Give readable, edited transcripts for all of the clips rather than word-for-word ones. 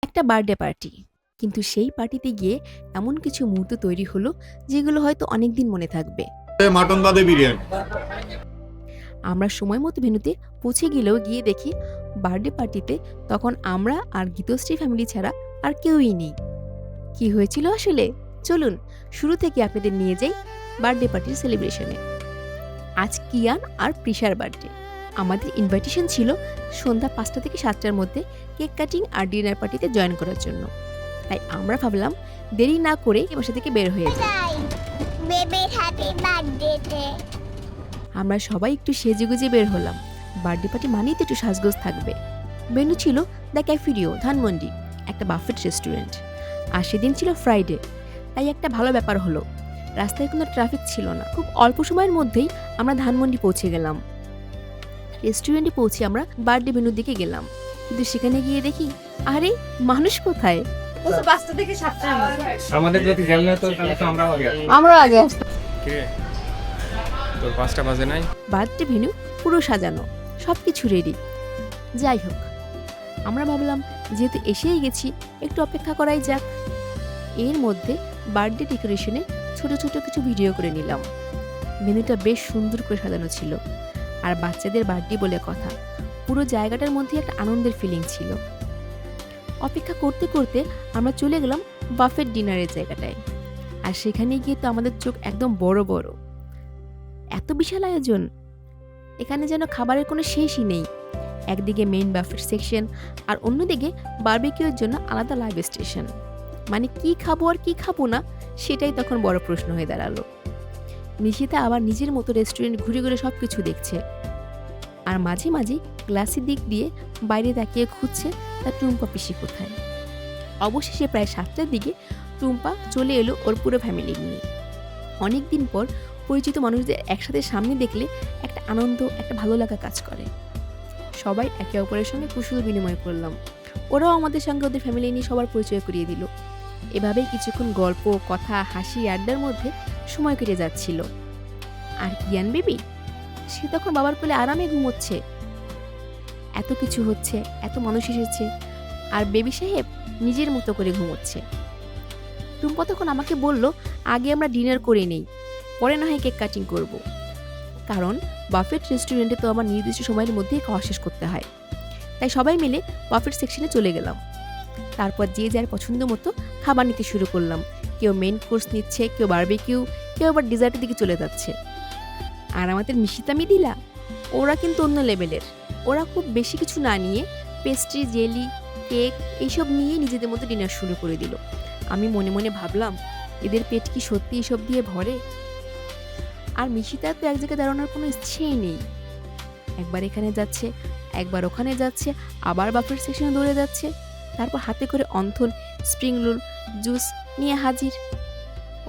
একটা birthday party. কিন্তু সেই পার্টিতে গিয়ে এমন কিছু মুহূর্ত তৈরি হলো যেগুলো হয়তো অনেকদিন মনে থাকবে। মাটন বাদে বিরিয়ানি। আমরা সময় মতো ভেন্যুতে পৌঁছে গেলেও গিয়ে দেখি বার্থডে পার্টিতে তখন আমরা আর গীতশ্রী ফ্যামিলি ছাড়া আর কেউই নেই। কি হয়েছিল আসলে? চলুন শুরু থেকে আপনাদের নিয়ে যাই বার্থডে পার্টির সেলিব্রেশনে। আজ কিয়ান আর প্রিশার বার্থডে। আমাদের ইনভাইটেশন ছিল সন্ধ্যা 5টা থেকে 7টার মধ্যে কেক কাটিং আর ডিনার পার্টিতে জয়েন করার জন্য। তাই আমরা ভাবলাম দেরি না করে এ বাসা থেকে বের হয়ে যাই। বেবির হ্যাপি বার্থডে। আমরা সবাই একটু সেজেগুজে বের হলাম। বার্থডে পার্টি মানেই তো একটু সাজগোজ থাকবে। ভেন্যু ছিল দ্য ক্যাফেরিও, ধানমন্ডি, একটা বাফেট রেস্টুরেন্ট। আর সেদিন ছিল ফ্রাইডে, তাই একটা ভালো ব্যাপার হলো, রাস্তায় কোনো ট্রাফিক ছিল না। খুব অল্প সময়ের মধ্যেই আমরা ধানমন্ডি পৌঁছে গেলাম। রেস্টুরেন্টে পৌঁছে আমরা বার্থডে ভেন্যুর দিকে গেলাম, কিন্তু সেখানে গিয়ে দেখি আরে মানুষ কোথায়? 5টা থেকে 7টার মধ্যে। আমাদের যদি জ্ঞান না তো তাহলে তো আমরা আগে আসবো। আমরা আগে আসতাম। কে তোর 5টা বাজে নাই? বার্থডে ভেন্যু পুরো সাজানো, সব কিছু রেডি। যাই হোক, আমরা ভাবলাম যেহেতু এসেই গেছি একটু অপেক্ষা করাই যাক। এর মধ্যে বার্থডে ডেকোরেশনে ছোট ছোট কিছু ভিডিও করে নিলাম। ভেন্যুটা বেশ সুন্দর করে সাজানো ছিল, আর বাচ্চাদের বার্থডে বলে কথা, পুরো জায়গাটার মধ্যে একটা আনন্দের ফিলিং ছিল। অপেক্ষা করতে করতে আমরা চলে গেলাম বাফেট ডিনারের জায়গাটায়। আর সেখানে গিয়ে তো আমাদের চোখ একদম বড় বড়, এত বিশাল আয়োজন। এখানে যেন খাবারের কোনো শেষই নেই। একদিকে মেইন বাফেট সেকশন আর অন্যদিকে বারবিকিউর জন্য আলাদা লাইভ স্টেশন। মানে কি খাবো আর কি খাবো না সেটাই তখন বড় প্রশ্ন হয়ে দাঁড়ালো। নিশিতা আবার নিজের মতো রেস্টুরেন্ট ঘুরে ঘুরে সব কিছু দেখছে, আর মাঝে মাঝে গ্লাসের দিক দিয়ে বাইরে তাকিয়ে খুঁজছে তার টুম্পা পিসি কোথায়। অবশেষে প্রায় 7টার দিকে টুম্পা চলে এলো ওর পুরো ফ্যামিলি নিয়ে। অনেক দিন পর পরিচিত মানুষদের একসাথে সামনে দেখলে একটা আনন্দ, একটা ভালো লাগা কাজ করে। সবাই একে অপরের সঙ্গে কুশল বিনিময় করলাম। ওরাও আমাদের সঙ্গে ওদের ফ্যামিলি নিয়ে সবার পরিচয় করিয়ে দিল। এভাবেই কিছুক্ষণ গল্প, কথা, হাসি আড্ডার মধ্যে সময় কেটে যাচ্ছিল। আর কিয়ান বেবি, সে তখন বাবার কোলে আরামে ঘুমোচ্ছে। এত কিছু হচ্ছে, এত মানুষ এসেছে, আর বেবি সাহেব নিজের মতো করে ঘুমোচ্ছে। টুম্পা তখন আমাকে বলল আগে আমরা ডিনার করে নেই, পরে না হয় কেক কাটিং করব। কারণ বাফেট রেস্টুরেন্টে তো আমার নির্দিষ্ট সময়ের মধ্যেই খাওয়া শেষ করতে হয়। তাই সবাই মিলে বাফেট সেকশনে চলে গেলাম। তারপর যে যার পছন্দ মতো খাবার নিতে শুরু করলাম। কেউ মেইন কোর্স নিচ্ছে, কেউ বারবিকিউ, কেউ আবার ডিজার্টের দিকে চলে যাচ্ছে। আর আমাদের মিশিতা মিদিলা, ওরা কিন্তু অন্য লেভেলের। ওরা খুব বেশি কিছু না নিয়ে পেস্ট্রি, জেলি, কেক এইসব নিয়ে নিজেদের মতো ডিনার শুরু করে দিল। আমি মনে মনে ভাবলাম এদের পেট কি সত্যি এসব দিয়ে ভরে? আর মিশিতার তো এক জায়গায় দাঁড়ানোর কোনো ইচ্ছেই নেই। একবার এখানে যাচ্ছে, একবার ওখানে যাচ্ছে, আবার বাফেট সেকশনে দৌড়ে যাচ্ছে। তারপর হাতে করে অন্থন, স্প্রিং রোল, জুস নিয়ে হাজির।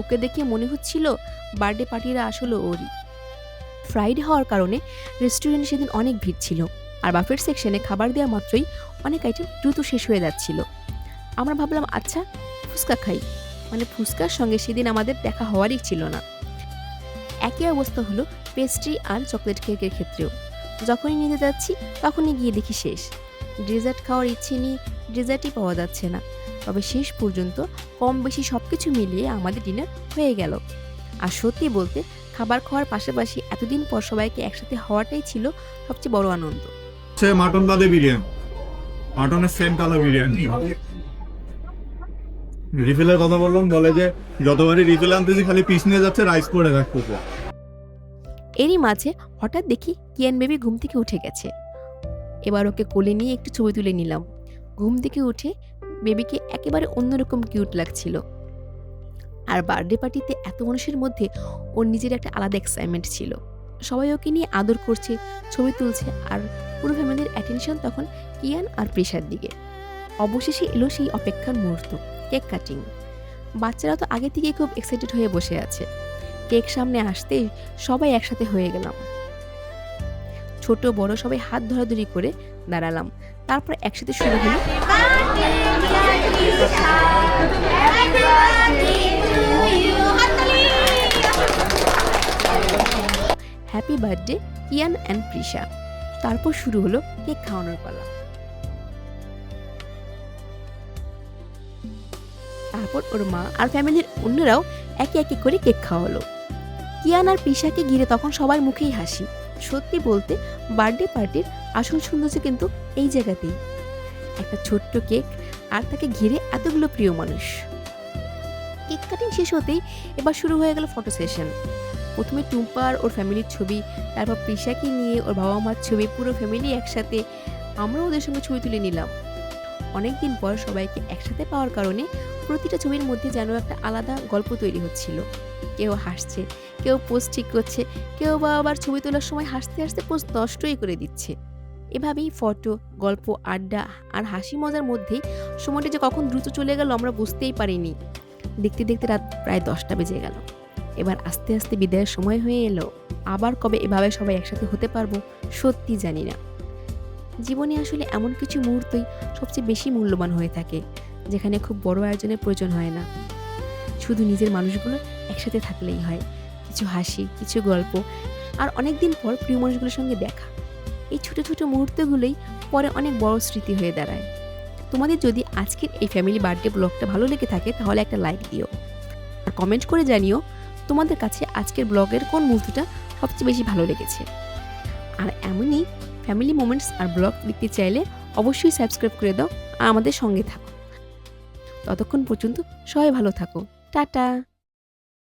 ওকে দেখে মনে হচ্ছিল বার্থডে পার্টিরা আসলে ওরই। ফ্রাইডে হওয়ার কারণে রেস্টুরেন্টে সেদিন অনেক ভিড় ছিল, আর বাফেট সেকশনে খাবার দেওয়া মাত্রই অনেক আইটেম দ্রুত শেষ হয়ে যাচ্ছিল। আমরা ভাবলাম আচ্ছা ফুচকা খাই, মানে ফুচকার সঙ্গে সেদিন আমাদের দেখা হওয়ারই ছিল না। একই অবস্থা হলো পেস্ট্রি আর চকলেট কেকের ক্ষেত্রেও। যখনই নিতে যাচ্ছি তখনই গিয়ে দেখি শেষ। ডেজার্ট খাওয়ার ইচ্ছে নিয়ে ডেজার্টই পাওয়া যাচ্ছে না। তবে শেষ পর্যন্ত কম বেশি সব কিছু মিলিয়ে আমাদের ডিনার হয়ে গেল। আর সত্যি বলতে খাবার খাওয়ার পাশাপাশি এতদিন পর সবাইকে একসাথে হওয়াটাই ছিল সবচেয়ে বড় আনন্দ। মাটন বাদে বিরিয়ানি, মাটনের সেম কালার বিরিয়ানি। রিফিলের কথা বললাম, বলে যে যতবারই রিফিল আনতেছি খালি পিস নিয়ে যাচ্ছে, রাইস করে রাখতেছে। এরই মাঝে হঠাৎ দেখি কিয়ান বেবি ঘুম থেকে উঠে গেছে। এবার ওকে কোলে নিয়ে একটু ছবি তুলে নিলাম। ঘুম থেকে উঠে বেবিকে একেবারে অন্যরকম কিউট লাগছিল। আর বার্থডে পার্টিতে এত মানুষের মধ্যে ওর নিজের একটা আলাদা এক্সাইটমেন্ট ছিল। সবাই ওকে নিয়ে আদর করছে, ছবি তুলছে, আর পুরো ফ্যামিলির অ্যাটেনশন তখন কিয়ান আর প্রেশার দিকে। অবশেষে এলো সেই অপেক্ষার মুহূর্ত, কেক কাটিং। বাচ্চারা তো আগে থেকেই খুব এক্সাইটেড হয়ে বসে আছে। কেক সামনে আসতেই সবাই একসাথে হয়ে গেলাম। ছোট বড় সবাই হাত ধরাধরি করে দাঁড়ালাম। তারপর একসাথে শুরু হলো হ্যাপি বার্থডে কিয়ান অ্যান্ড প্রিশা। তারপর শুরু হলো কেক খাওয়ানোর পালা। তারপর ওর মা আর ফ্যামিলির অন্যরাও একে একে করে কেক খাওয়ালো। কিয়ান আর পিশাকে ঘিরে তখন সবার মুখেই হাসি। সত্যি বলতে বার্থডে পার্টির আসল সৌন্দর্য কিন্তু এই জায়গাতেই, একটা ছোট্ট কেক আর তাকে ঘিরে এতগুলো প্রিয় মানুষ। কেক কাটিং শেষ হতেই এবার শুরু হয়ে গেল ফটো সেশন। প্রথমে টুম্পা আর ওর ফ্যামিলির ছবি, তারপর প্রিশাকে নিয়ে ওর বাবা মার ছবি, পুরো ফ্যামিলি একসাথে। আমরা ওদের সঙ্গে ছবি তুলে নিলাম। অনেকদিন পর সবাইকে একসাথে পাওয়ার কারণে প্রতিটা ছবির মধ্যে যেন একটা আলাদা গল্প তৈরি হচ্ছিল। কেউ হাসছে, কেউ পোজ ঠিক করছে, কেউ বা আবার ছবি তোলার সময় হাসতে হাসতে পোজ নষ্টই করে দিচ্ছে। এভাবেই ফটো, গল্প, আড্ডা আর হাসি মজার মধ্যেই সময়টা যে কখন দ্রুত চলে গেল আমরা বুঝতেই পারিনি। দেখতে দেখতে রাত প্রায় 10টা বেজে গেল। এবার আস্তে আস্তে বিদায়ের সময় হয়ে এলো। আবার কবে এভাবে সবাই একসাথে হতে পারবো সত্যি জানি না। জীবনে আসলে এমন কিছু মুহূর্তই সবচেয়ে বেশি মূল্যবান হয়ে থাকে, যেখানে খুব বড় আয়োজনের প্রয়োজন হয় না। শুধু নিজের মানুষগুলো একসাথে থাকলেই হয়। কিছু হাসি, কিছু গল্প আর অনেক দিন পর প্রিয় মানুষগুলোর সঙ্গে দেখা। এই ছোট ছোট মুহূর্তগুলোই পরে অনেক বড় স্মৃতি হয়ে দাঁড়ায়। তোমাদের যদি আজকের এই ফ্যামিলি বার্থডে ব্লগটা ভালো লেগে থাকে তাহলে একটা লাইক দিও আর কমেন্ট করে জানিও তোমাদের কাছে আজকের ব্লগের কোন মুহূর্তটা সবচেয়ে বেশি ভালো লেগেছে। আর এমনই ফ্যামিলি মোমেন্টস আর ব্লগ দেখতে চাইলে অবশ্যই সাবস্ক্রাইব করে দাও আর আমাদের সঙ্গে থাকো। ততক্ষণ পর্যন্ত সবাই ভালো থাকো। টাটা।